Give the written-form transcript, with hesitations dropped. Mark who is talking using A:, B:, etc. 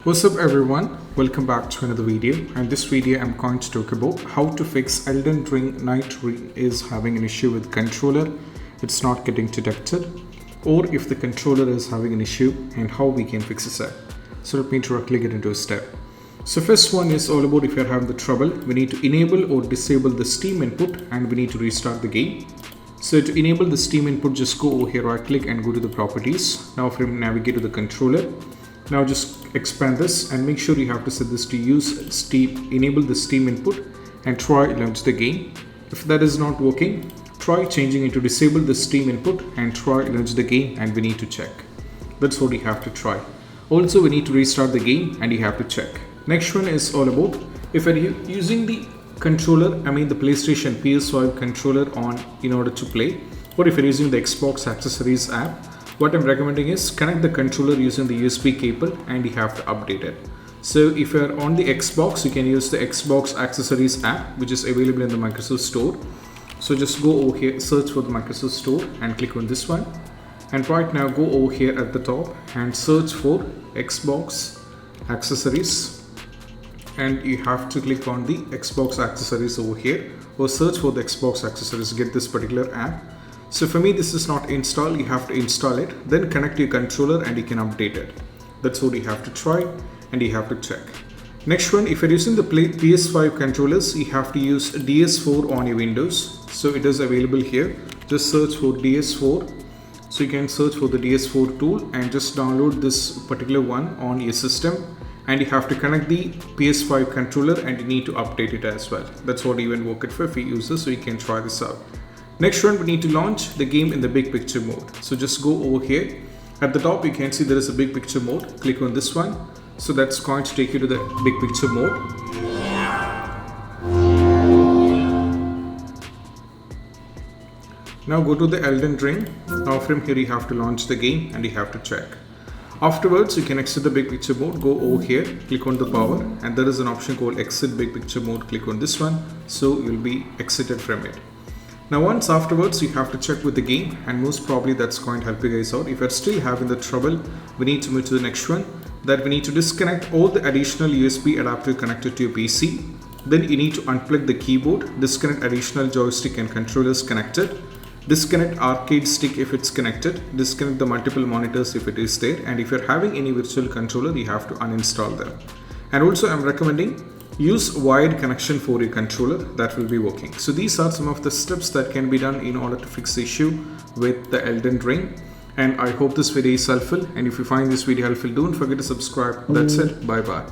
A: What's up everyone, welcome back to another video. And this video I'm going to talk about how to fix Elden Nightreign is having an issue with controller, it's not getting detected, or if the controller is having an issue and how we can fix it. So let me directly get into a step. So first one is all about if you're having the trouble, we need to enable or disable the Steam input and we need to restart the game. So to enable the Steam input, just go over here, right click and go to the properties. Now from navigate to the controller. Now just expand this and make sure you have to set this to use Steam, enable the Steam input and try launch the game. If that is not working, try changing it to disable the Steam input and try launch the game, and we need to check. That's what you have to try. Also we need to restart the game and you have to check. Next one is all about if you're using the controller, the PlayStation PS5 controller on in order to play, or if you're using the Xbox accessories app, what I'm recommending is connect the controller using the USB cable and you have to update it. So if you're on the Xbox, you can use the Xbox accessories app, which is available in the Microsoft Store. So just go over here, search for the Microsoft Store and click on this one. And right now go over here at the top and search for Xbox accessories. And you have to click on the Xbox accessories over here, or search for the Xbox accessories, get this particular app. So for me, this is not installed, you have to install it, then connect your controller and you can update it. That's what you have to try and you have to check. Next one, if you're using the PS5 controllers, you have to use DS4 on your Windows. So it is available here. Just search for DS4. So you can search for the DS4 tool and just download this particular one on your system. And you have to connect the PS5 controller and you need to update it as well. That's what even work it for free users, so you can try this out. Next one, we need to launch the game in the big picture mode. So just go over here. At the top, you can see there is a big picture mode. Click on this one. So that's going to take you to the big picture mode. Now go to the Elden Ring. Now from here, you have to launch the game and you have to check. Afterwards, you can exit the big picture mode. Go over here, click on the power, and there is an option called exit big picture mode. Click on this one. So you'll be exited from it. Now once afterwards, you have to check with the game, and most probably that's going to help you guys out. If you're still having the trouble, we need to move to the next one, that we need to disconnect all the additional USB adapter connected to your PC. Then you need to unplug the keyboard, disconnect additional joystick and controllers connected, disconnect arcade stick if it's connected, disconnect the multiple monitors if it is there, and if you're having any virtual controller, you have to uninstall them. And also I'm recommending use wired connection for your controller, that will be working. So these are some of the steps that can be done in order to fix the issue with the Elden Ring. And I hope this video is helpful. And if you find this video helpful, don't forget to subscribe. That's it. Bye bye.